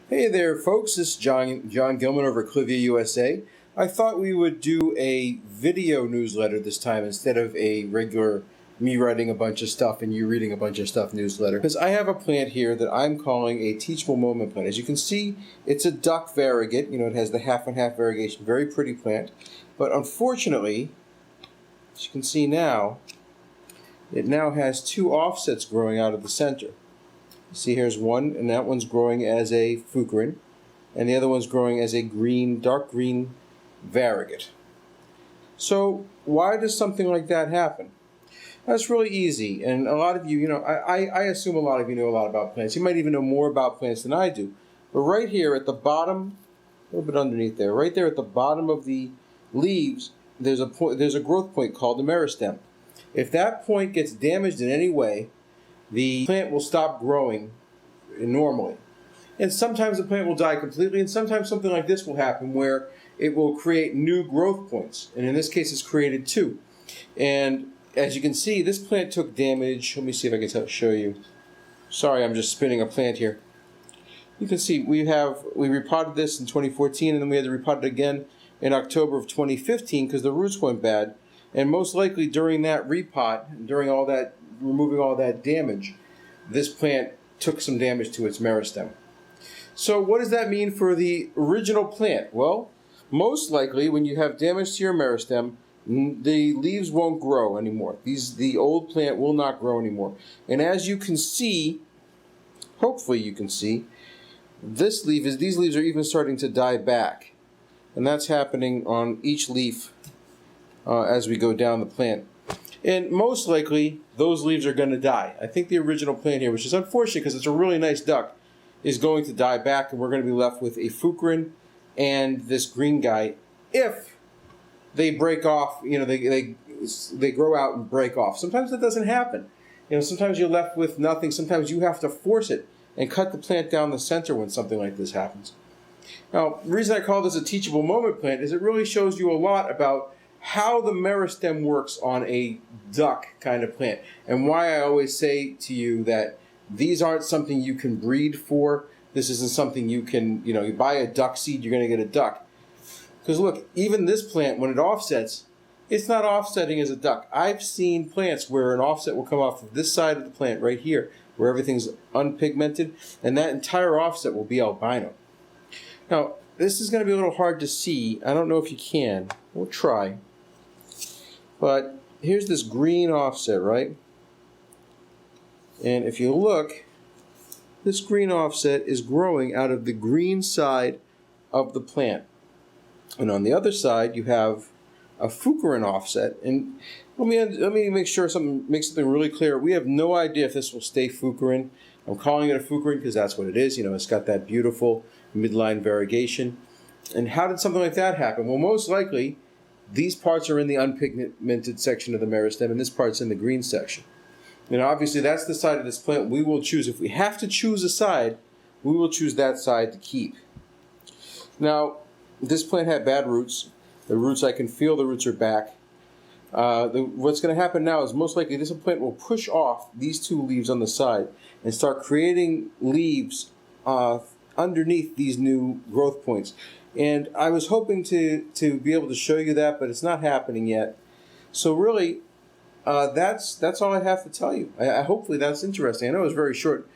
Hey there, folks. This is John Gilman over at Clivia, USA. I thought we would do a video newsletter this time instead of a regular me writing a bunch of stuff and you reading a bunch of stuff newsletter. Because I have a plant here that I'm calling a teachable moment plant. As you can see, it's a duck variegate. You know, it has the half and half variegation. Very pretty plant. But unfortunately, as you can see now, it now has two offsets growing out of the center. See, here's one, and that one's growing as a fucrin, and the other one's growing as a green, dark green variegate. So why does something like that happen? That's really easy, and a lot of you, I assume a lot of you know a lot about plants. You might even know more about plants than I do. But right here at the bottom, a little bit underneath there, right there at the bottom of the leaves, there's a growth point called the meristem. If that point gets damaged in any way, the plant will stop growing normally. And sometimes the plant will die completely, and sometimes something like this will happen where it will create new growth points. And in this case, it's created two. And as you can see, this plant took damage. Let me see if I can show you. Sorry, I'm just spinning a plant here. You can see we repotted this in 2014, and then we had to repot it again in October of 2015 because the roots went bad. And most likely during that repot, during all that, removing all that damage, this plant took some damage to its meristem. So what does that mean for the original plant? Well, most likely when you have damage to your meristem, the leaves won't grow anymore. The old plant will not grow anymore. And as you can see, hopefully you can see, these leaves are even starting to die back. And that's happening on each leaf as we go down the plant. And most likely, those leaves are going to die. I think the original plant here, which is unfortunate because it's a really nice duck, is going to die back, and we're going to be left with a fucrin and this green guy if they break off, they grow out and break off. Sometimes that doesn't happen. Sometimes you're left with nothing. Sometimes you have to force it and cut the plant down the center when something like this happens. Now, the reason I call this a teachable moment plant is it really shows you a lot about how the meristem works on a duck kind of plant, and why I always say to you that these aren't something you can breed for. This isn't something you can, you buy a duck seed, you're going to get a duck. Because look, even this plant, when it offsets, it's not offsetting as a duck. I've seen plants where an offset will come off of this side of the plant right here, where everything's unpigmented, and that entire offset will be albino. Now, this is going to be a little hard to see. I don't know if you can. We'll try. But here's this green offset, right? And if you look, this green offset is growing out of the green side of the plant. And on the other side, you have a fucrin offset. And let me make something really clear. We have no idea if this will stay fucrin. I'm calling it a fucrin because that's what it is. It's got that beautiful midline variegation. And how did something like that happen? Well, most likely, these parts are in the unpigmented section of the meristem, and this part's in the green section. And obviously, that's the side of this plant we will choose. If we have to choose a side, we will choose that side to keep. Now, this plant had bad roots. The roots, I can feel the roots are back. What's going to happen now is most likely this plant will push off these two leaves on the side and start creating leaves underneath these new growth points. And I was hoping to be able to show you that, but it's not happening yet. So really, that's all I have to tell you. Hopefully that's interesting. I know it was a very short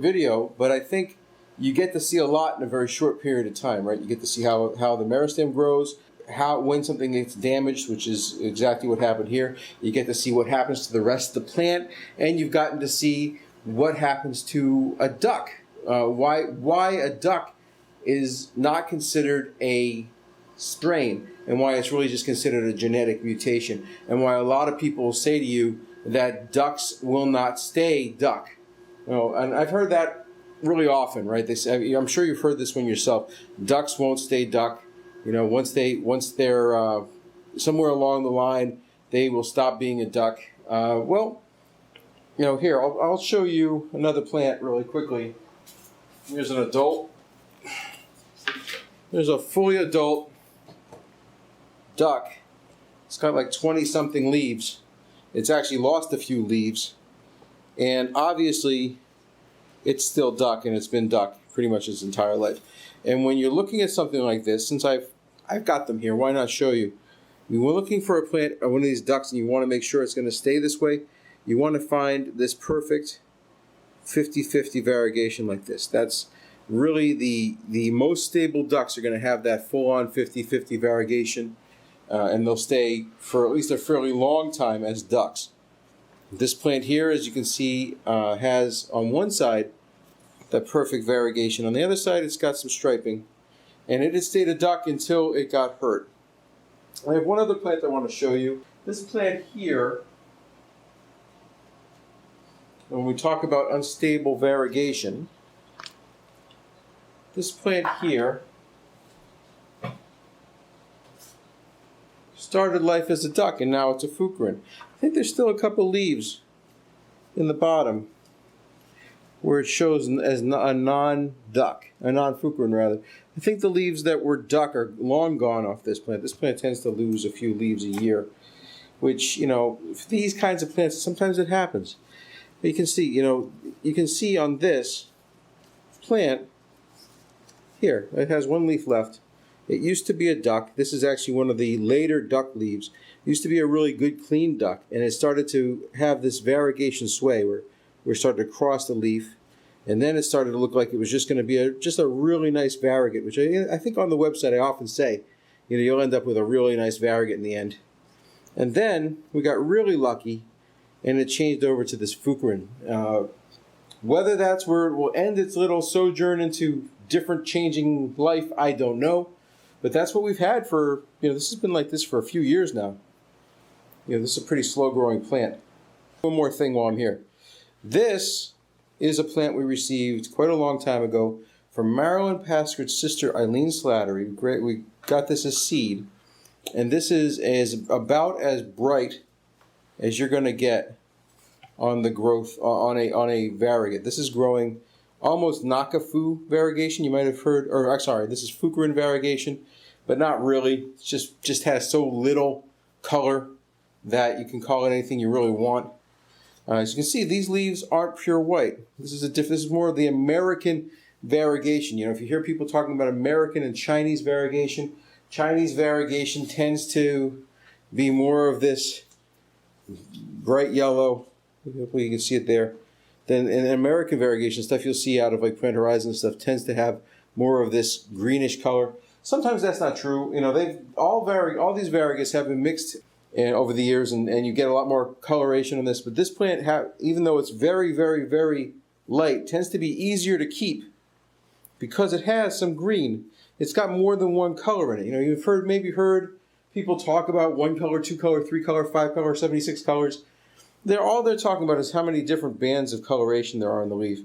video, but I think you get to see a lot in a very short period of time, right? You get to see how the meristem grows, when something gets damaged, which is exactly what happened here. You get to see what happens to the rest of the plant, and you've gotten to see what happens to a duck. Why a duck is not considered a strain, and why it's really just considered a genetic mutation, and why a lot of people will say to you that ducks will not stay duck. And I've heard that really often, right? They say, I'm sure you've heard this one yourself. Ducks won't stay duck. Once they're somewhere along the line, they will stop being a duck. Here I'll show you another plant really quickly. Here's an adult. There's a fully adult duck. It's got like 20-something leaves. It's actually lost a few leaves. And obviously, it's still duck, and it's been duck pretty much its entire life. And when you're looking at something like this, since I've got them here, why not show you? You were looking for a plant, one of these ducks, and you want to make sure it's going to stay this way. You want to find this perfect 50-50 variegation like this. That's really the most stable ducks are going to have that full-on 50-50 variegation, and they'll stay for at least a fairly long time as ducks. This plant here, as you can see, has on one side that perfect variegation. On the other side, it's got some striping, and it had stayed a duck until it got hurt. I have one other plant I want to show you. This plant here, when we talk about unstable variegation, this plant here started life as a duck, and now it's a fucrin. I think there's still a couple leaves in the bottom where it shows as a non-duck, a non-fucrin rather. I think the leaves that were duck are long gone off this plant. This plant tends to lose a few leaves a year, which, you know, for these kinds of plants, sometimes it happens. But you can see, you can see on this plant here, it has one leaf left. It used to be a duck. This is actually one of the later duck leaves. It used to be a really good, clean duck, and it started to have this variegation sway where it started to cross the leaf, and then it started to look like it was just going to be just a really nice variegate, which I think on the website I often say, you'll end up with a really nice variegate in the end. And then we got really lucky, and it changed over to this fucrin. Whether that's where it will end its little sojourn into different changing life, I don't know. But that's what we've had for, this has been like this for a few years now. This is a pretty slow growing plant. One more thing while I'm here. This is a plant we received quite a long time ago from Marilyn Paskard's sister Eileen Slattery. We got this as seed. And this is about as bright as you're going to get on the growth, on a variegate. This is growing almost Nakafu variegation, you might have heard, or sorry, this is fucrin variegation, but not really. It just has so little color that you can call it anything you really want. As you can see, these leaves aren't pure white. This is more of the American variegation. If you hear people talking about American and Chinese variegation tends to be more of this bright yellow. Hopefully you can see it there. Then in American variegation, stuff you'll see out of like Plant Horizon and stuff tends to have more of this greenish color. Sometimes that's not true. All these variegates have been mixed over the years, and you get a lot more coloration on this. But this plant, even though it's very, very, very light, tends to be easier to keep because it has some green. It's got more than one color in it. You've maybe heard people talk about 1 color, 2 color, 3 color, 5 color, 76 colors. All they're talking about is how many different bands of coloration there are in the leaf.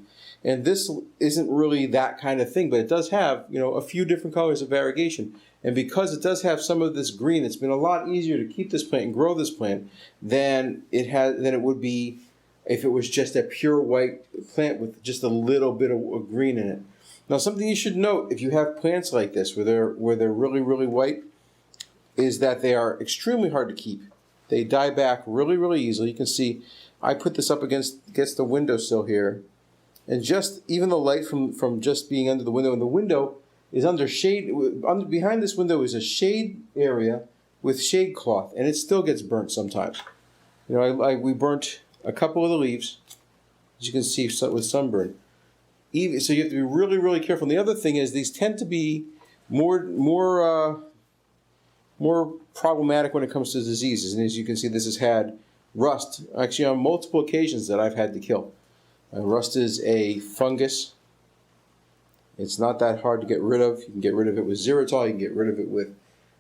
And this isn't really that kind of thing, but it does have, a few different colors of variegation. And because it does have some of this green, it's been a lot easier to keep this plant and grow this plant than it would be if it was just a pure white plant with just a little bit of green in it. Now, something you should note if you have plants like this where they're really, really white is that they are extremely hard to keep. They die back really, really easily. You can see I put this up against the windowsill here. And just even the light from just being under the window, and the window is under shade. Behind this window is a shade area with shade cloth, and it still gets burnt sometimes. We burnt a couple of the leaves, as you can see, with sunburn. So you have to be really, really careful. And the other thing is these tend to be more problematic when it comes to diseases. And as you can see, this has had rust, actually on multiple occasions that I've had to kill. Rust is a fungus. It's not that hard to get rid of. You can get rid of it with xylitol. You can get rid of it with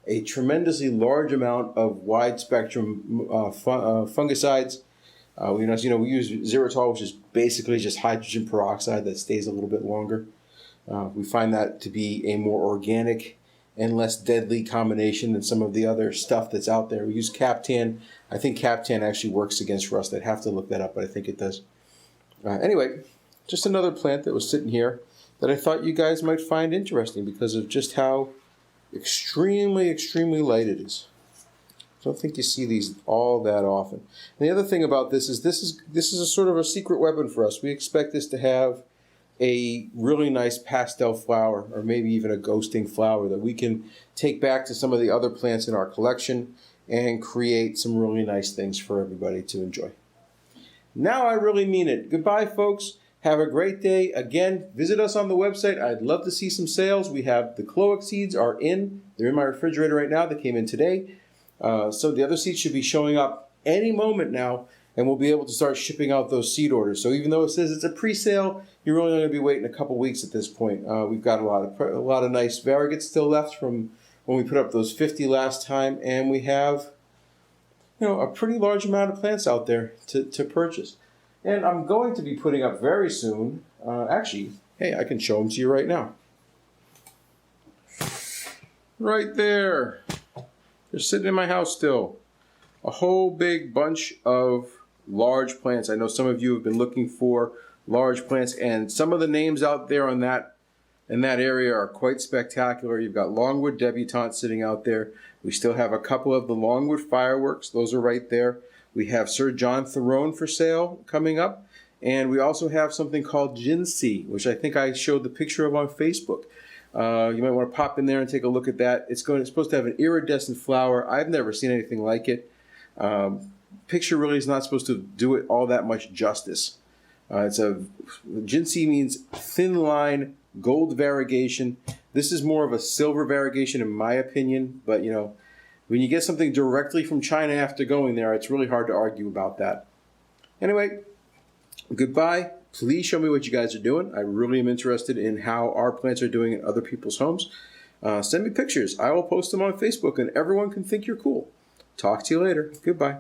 a tremendously large amount of wide spectrum fungicides. We use xylitol, which is basically just hydrogen peroxide that stays a little bit longer. We find that to be a more organic and less deadly combination than some of the other stuff that's out there. We use Captan. I think Captan actually works against rust. I'd have to look that up, but I think it does. Anyway, just another plant that was sitting here that I thought you guys might find interesting because of just how extremely, extremely light it is. I don't think you see these all that often. And the other thing about this is a sort of a secret weapon for us. We expect this to have a really nice pastel flower, or maybe even a ghosting flower that we can take back to some of the other plants in our collection and create some really nice things for everybody to enjoy. Now I really mean it. Goodbye, folks. Have a great day. Again, visit us on the website. I'd love to see some sales. We have the cloic seeds are in. They're in my refrigerator right now. They came in today. So the other seeds should be showing up any moment now, and we'll be able to start shipping out those seed orders. So even though it says it's a pre-sale, you're only going to be waiting a couple weeks at this point. We've got a lot of nice variegates still left from when we put up those 50 last time, and we have a pretty large amount of plants out there to purchase. And I'm going to be putting up very soon, actually, hey, I can show them to you right now. Right there. They're sitting in my house still. A whole big bunch of large plants. I know some of you have been looking for large plants, and some of the names out there in that area are quite spectacular. You've got Longwood Debutante sitting out there. We still have a couple of the Longwood Fireworks. Those are right there. We have Sir John Theron for sale coming up. And we also have something called Jinsea, which I think I showed the picture of on Facebook. You might want to pop in there and take a look at that. It's supposed to have an iridescent flower. I've never seen anything like it. Picture really is not supposed to do it all that much justice. Jinsea means thin line, gold variegation. This is more of a silver variegation in my opinion, but when you get something directly from China after going there, it's really hard to argue about that. Anyway, goodbye. Please show me what you guys are doing. I really am interested in how our plants are doing in other people's homes. Send me pictures. I will post them on Facebook and everyone can think you're cool. Talk to you later. Goodbye.